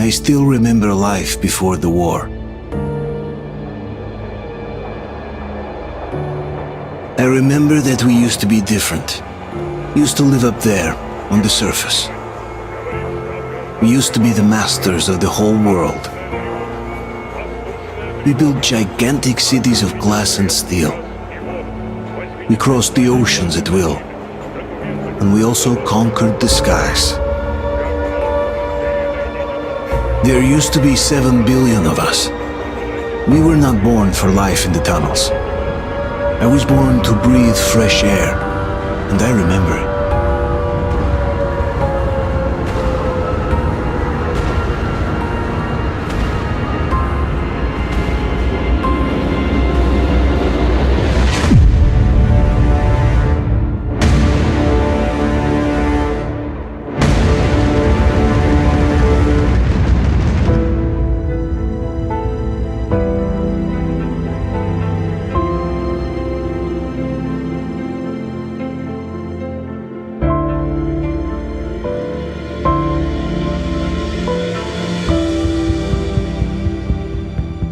I still remember life before the war. I remember that we used to be different. Used to live up there, on the surface. We used to be the masters of the whole world. We built gigantic cities of glass and steel. We crossed the oceans at will. And we also conquered the skies. There used to be 7 billion of us. We were not born for life in the tunnels. I was born to breathe fresh air, and I remember it.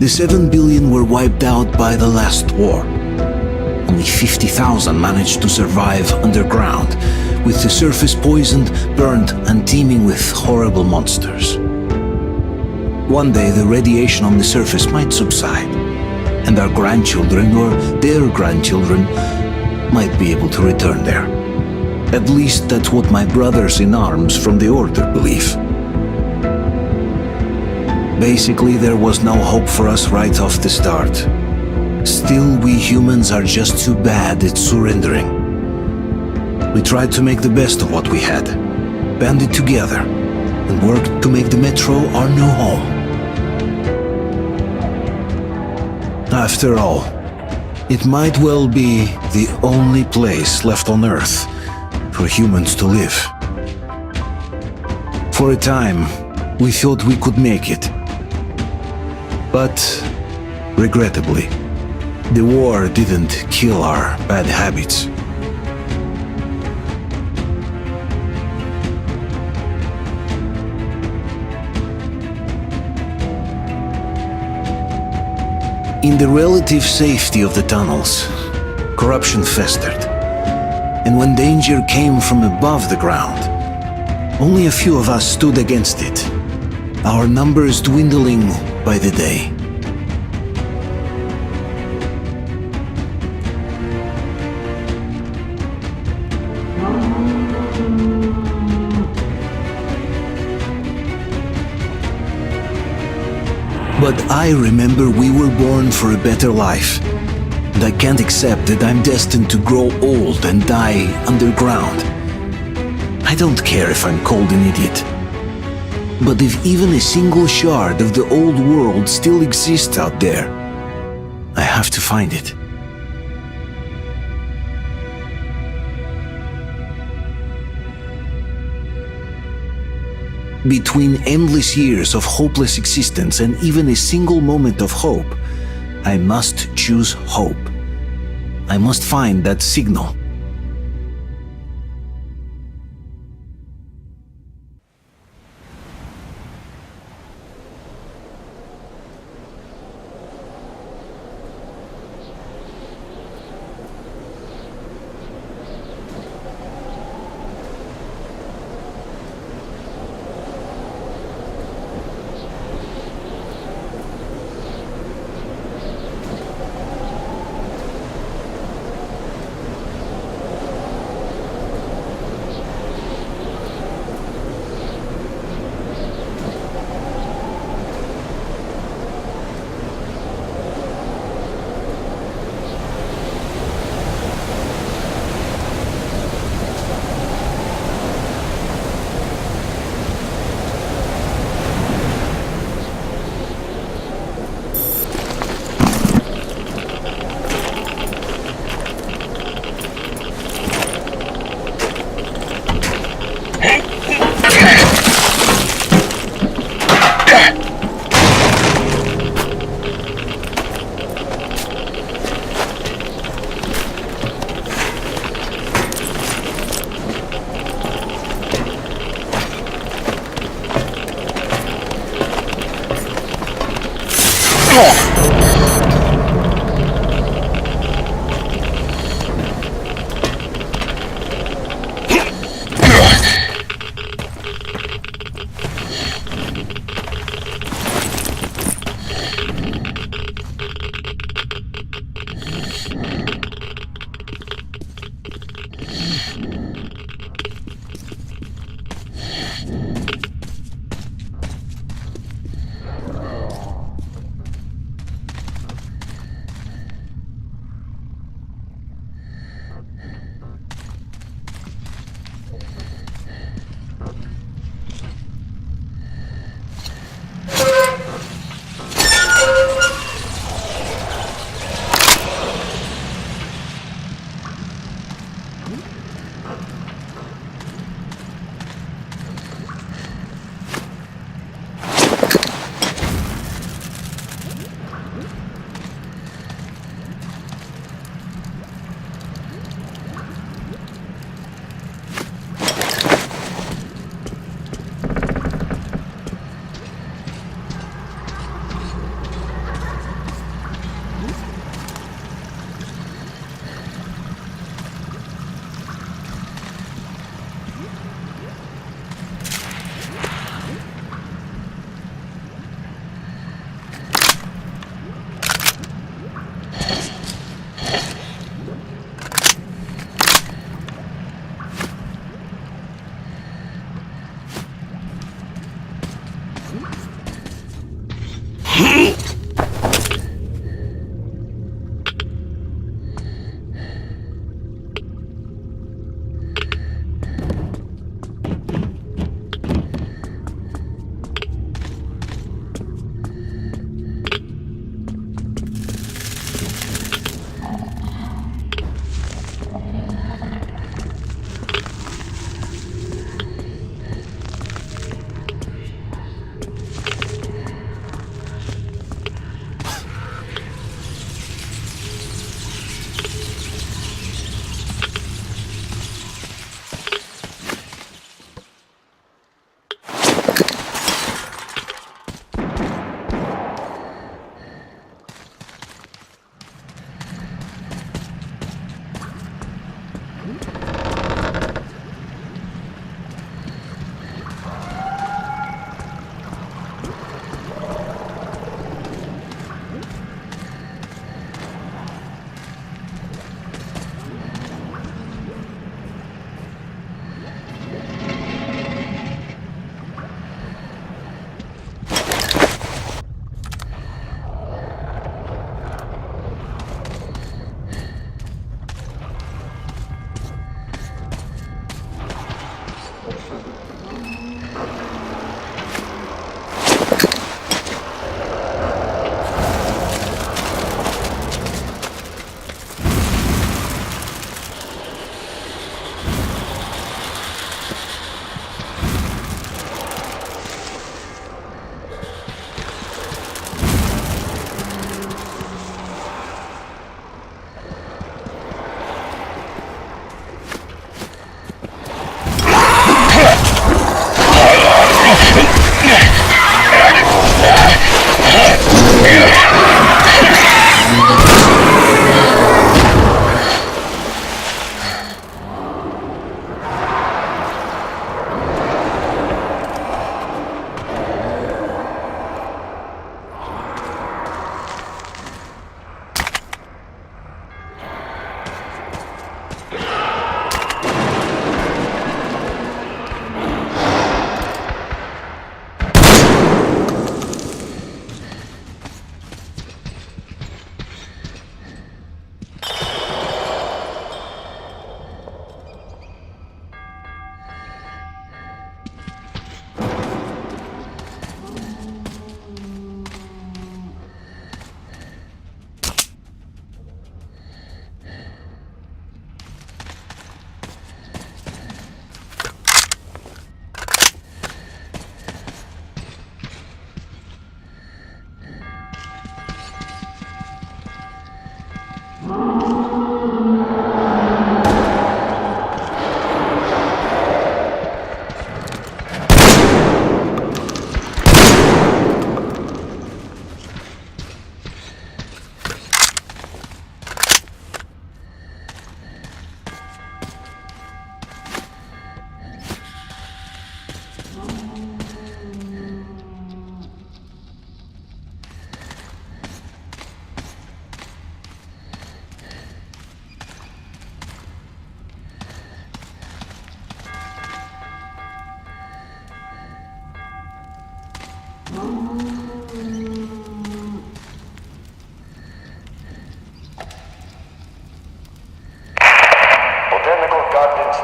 The 7 billion were wiped out by the last war. Only 50,000 managed to survive underground, with the surface poisoned, burned, and teeming with horrible monsters. One day the radiation on the surface might subside, and our grandchildren or their grandchildren might be able to return there. At least that's what my brothers in arms from the Order believe. Basically, there was no hope for us right off the start. Still, we humans are just too bad at surrendering. We tried to make the best of what we had, banded together, and worked to make the metro our new home. After all, it might well be the only place left on Earth for humans to live. For a time, we thought we could make it. But, regrettably, the war didn't kill our bad habits. In the relative safety of the tunnels, corruption festered. And when danger came from above the ground, only a few of us stood against it, our numbers dwindling by the day. But I remember we were born for a better life, and I can't accept that I'm destined to grow old and die underground. I don't care if I'm called an idiot. But if even a single shard of the old world still exists out there, I have to find it. Between endless years of hopeless existence and even a single moment of hope, I must choose hope. I must find that signal.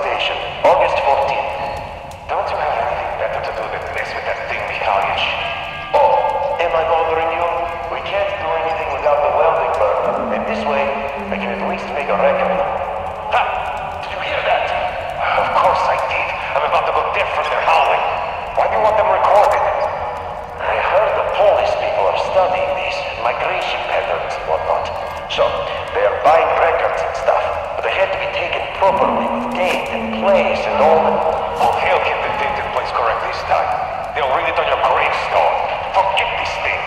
station, August 14th. Don't you have anything better to do than mess with that thing, Mikhailych? Oh, am I bothering you? We can't do anything without the welding burner, and this way, I can at least make a record. Ha! Did you hear that? Of course I did. I'm about to go deaf from their howling. Why do you want them recorded? I heard the Polish people are studying these migration patterns and whatnot. So, they are buying records and stuff, but they had to be taken properly with date and place and all that. Oh, they'll get the date and place correct this time. They'll read it on your gravestone. Forget this thing.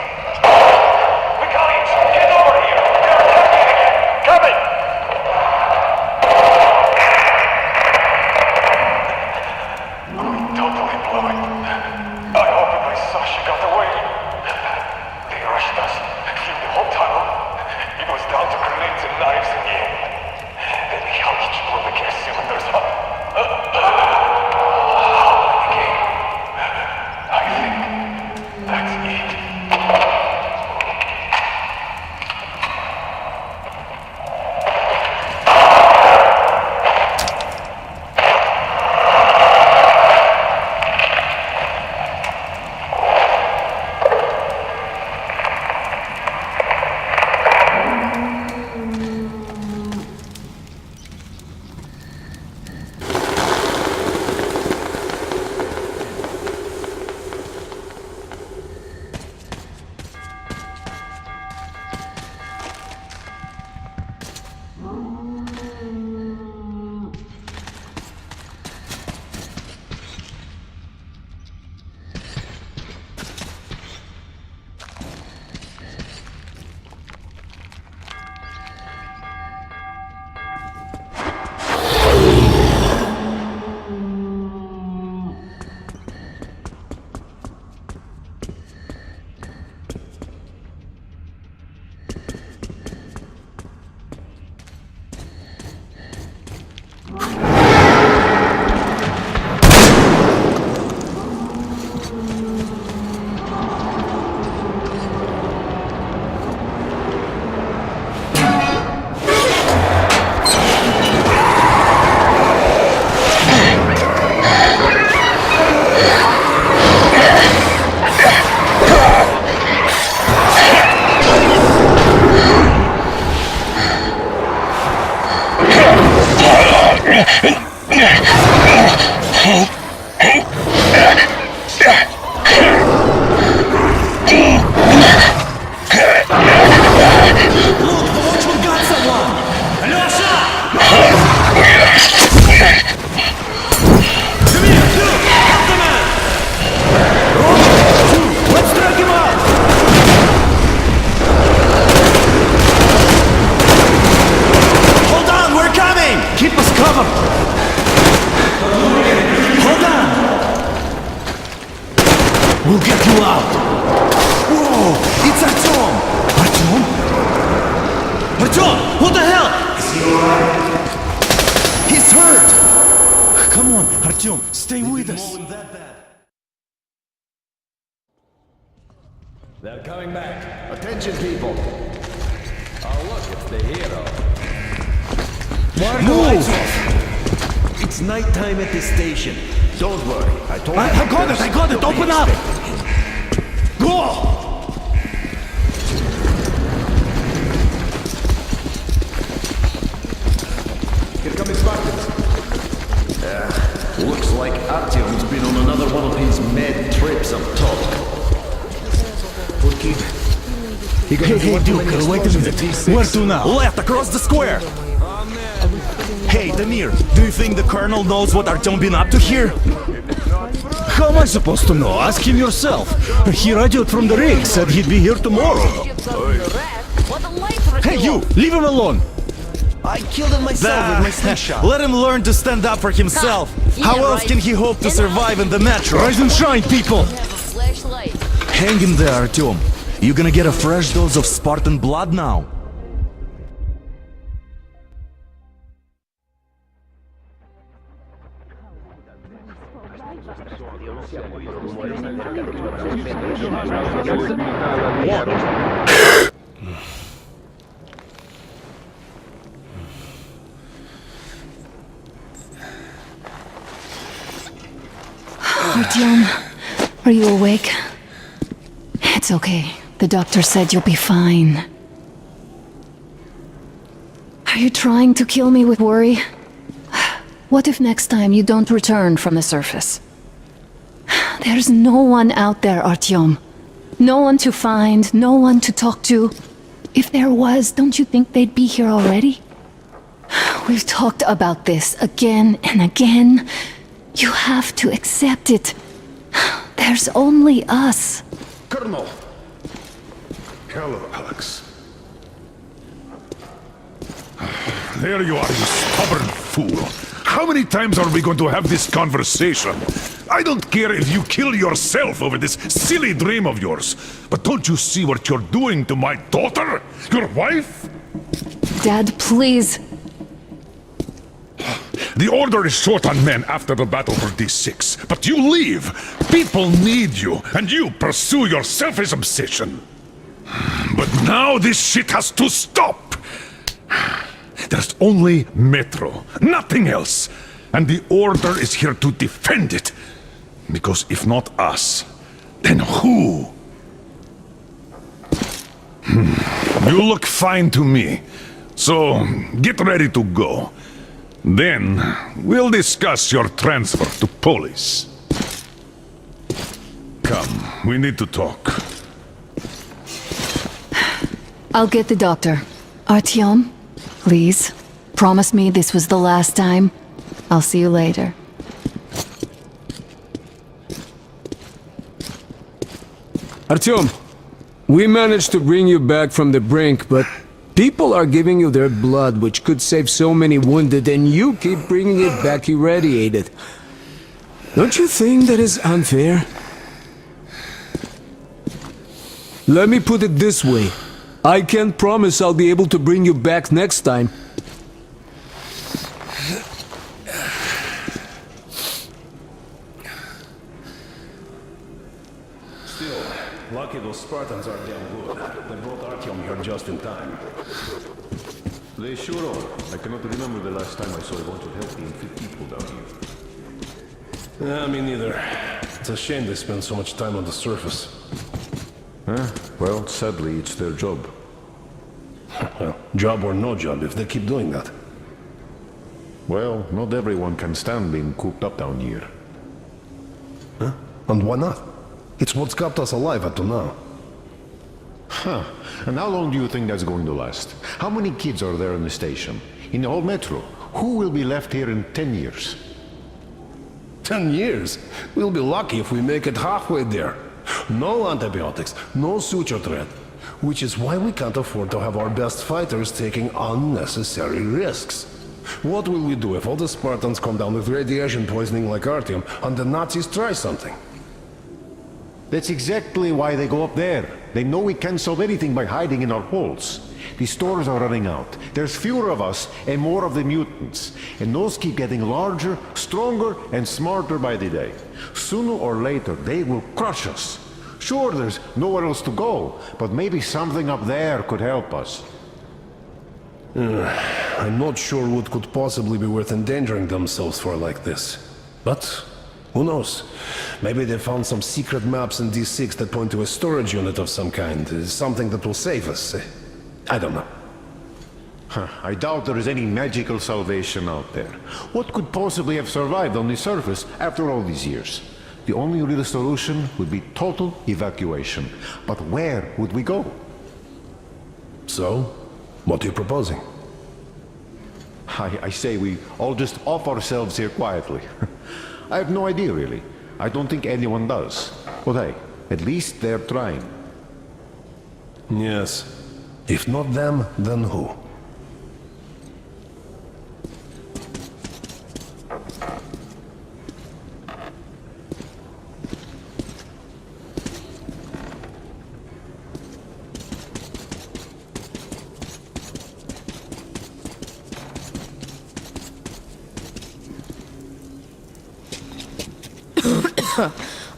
Mikhailych, get over here! They're attacking again! Coming! We totally blew it. I hope at least Sasha got away. They rushed us through the whole tunnel. It was down to grenades and knives in the end. Then Mikhailych blew the gas cylinders up. Again. I think that's it. We'll get you out! Whoa! It's Artyom! Artyom? Artyom! What the hell? Is he alright? He's hurt! Come on, Artyom, stay with us! They're coming back. Attention, people! Oh, look, it's the hero. Move! It's nighttime at this station. Don't worry. I told you. I got it! Open up! Go! Here come Spartans. Looks like Artyom's been on another one of his mad trips up top. Hey, Duke, wait a minute. Where to now? Left, across the square! Hey, Damir, do you think the Colonel knows what Artyom been up to here? How am I supposed to know? Ask him yourself. He radioed from the rig, said he'd be here tomorrow. Hey, you! Leave him alone! I killed him myself with my slingshot. Let him learn to stand up for himself. How else can he hope to survive in the metro? Rise and shine, people! Hang in there, Artyom. You gonna get a fresh dose of Spartan blood now? Artyom, are you awake? It's okay. The doctor said you'll be fine. Are you trying to kill me with worry? What if next time you don't return from the surface? There's no one out there, Artyom. No one to find, no one to talk to. If there was, don't you think they'd be here already? We've talked about this again and again. You have to accept it. There's only us. Colonel! Hello, Alex. There you are, you stubborn fool. How many times are we going to have this conversation? I don't care if you kill yourself over this silly dream of yours, but don't you see what you're doing to my daughter? Your wife? Dad, please. The Order is short on men after the battle for D6, but you leave. People need you, and you pursue your selfish obsession. But now this shit has to stop. There's only Metro, nothing else. And the Order is here to defend it. Because if not us, then who? You look fine to me. So, get ready to go. Then, we'll discuss your transfer to Polis. Come, we need to talk. I'll get the doctor. Artyom, please, promise me this was the last time. I'll see you later. Artyom, we managed to bring you back from the brink, but people are giving you their blood, which could save so many wounded, and you keep bringing it back irradiated. Don't you think that is unfair? Let me put it this way. I can't promise I'll be able to bring you back next time. Still, lucky those Spartans are damn good. They brought Artyom here just in time. They sure are. I cannot remember the last time I saw a bunch of healthy and fit people down here. Me neither. It's a shame they spend so much time on the surface. Well, sadly, it's their job. Well, job or no job, if they keep doing that. Well, not everyone can stand being cooped up down here. Huh? And why not? It's what's kept us alive up to now. Huh. And how long do you think that's going to last? How many kids are there in the station? In the whole metro? Who will be left here in 10 years? 10 years? We'll be lucky if we make it halfway there. No antibiotics, no suture thread. Which is why we can't afford to have our best fighters taking unnecessary risks. What will we do if all the Spartans come down with radiation poisoning like Artyom, and the Nazis try something? That's exactly why they go up there. They know we can't solve anything by hiding in our holes. The stores are running out. There's fewer of us and more of the mutants. And those keep getting larger, stronger, and smarter by the day. Sooner or later, they will crush us. Sure, there's nowhere else to go, but maybe something up there could help us. I'm not sure what could possibly be worth endangering themselves for like this. But who knows? Maybe they found some secret maps in D6 that point to a storage unit of some kind. Something that will save us. I don't know. I doubt there is any magical salvation out there. What could possibly have survived on the surface after all these years? The only real solution would be total evacuation. But where would we go? So, what are you proposing? I say we all just off ourselves here quietly. I have no idea, really. I don't think anyone does. But hey, at least they're trying. Yes. If not them, then who?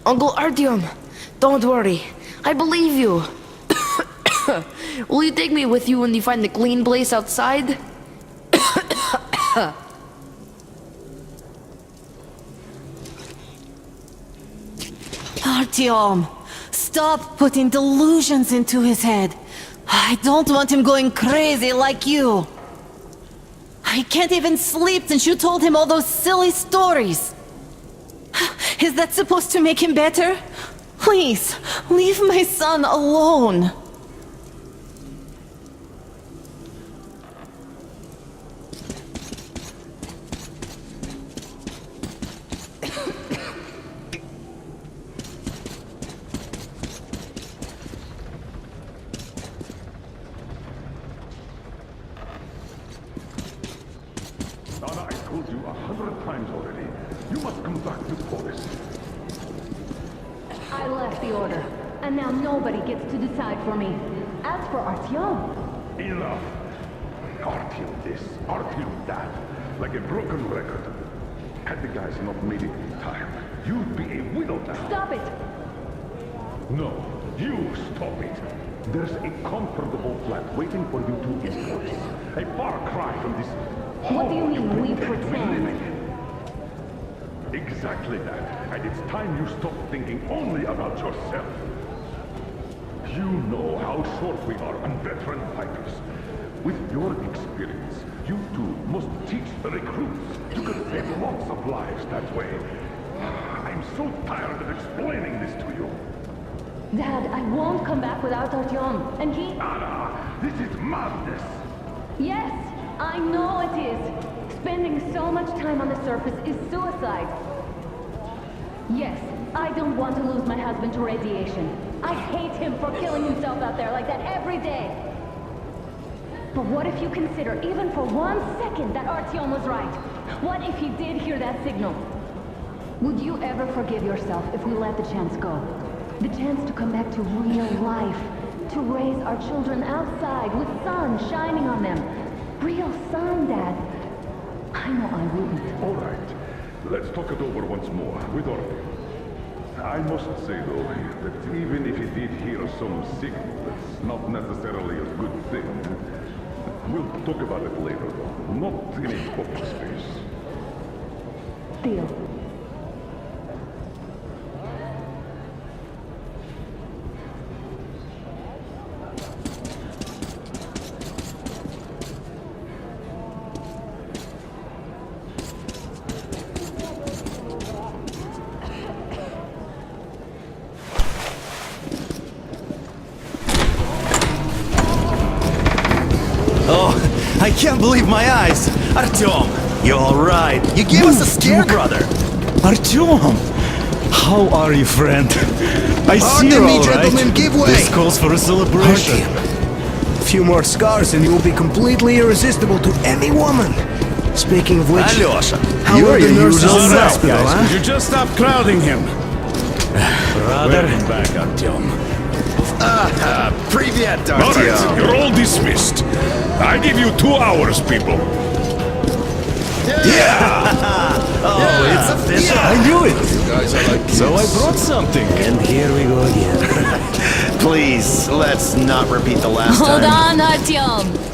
Uncle Artyom, don't worry. I believe you. Will you take me with you when you find the clean place outside? Artyom, stop putting delusions into his head. I don't want him going crazy like you. I can't even sleep since you told him all those silly stories. Is that supposed to make him better? Please, leave my son alone. Donna, I told you 100 times already. You must come back to Polis. I left the order, and now nobody gets to decide for me. As for Artyom... Enough! Artyom this, Artyom that. Like a broken record. Had the guys not made it in time, you'd be a widow now. Stop it! No, you stop it. There's a comfortable flat waiting for you to Polis. A far cry from this... What do you mean, we that pretend? live in. Exactly that. And it's time you stop thinking only about yourself. You know how short we are on veteran fighters. With your experience, you too must teach the recruits. You could save lots of lives that way. I'm so tired of explaining this to you. Dad, I won't come back without Artyom, and he... Anna, this is madness. Yes, I know it is. Spending so much time on the surface is suicide. Yes, I don't want to lose my husband to radiation. I hate him for killing himself out there like that every day. But what if you consider, even for 1 second, that Artyom was right? What if he did hear that signal? Would you ever forgive yourself if we let the chance go? The chance to come back to real life. To raise our children outside with sun shining on them. Real sun, Dad. I know I wouldn't. All right. Let's talk it over once more with Artyom. I must say, though, that even if he did hear some signal, that's not necessarily a good thing. We'll talk about it later, though. Not in a public space. Deal. I can't believe my eyes! Artyom, you're alright. You gave us a scare, brother. Artyom! How are you, friend? I see Pardon you're me, alright. gentlemen, give way! This calls for a celebration. A few more scars and you will be completely irresistible to any woman. Speaking of which, Alyosha, how you're are the your nurses usual in the self, hospital, Guys, huh? would you just stop crowding him? Brother. Welcome back, Artyom. Привет, All right, Artyom. you're all dismissed. I give you 2 hours, people. It's official. I knew it! So I brought something. And here we go again. Please, let's not repeat the last Hold time. on, Artyom.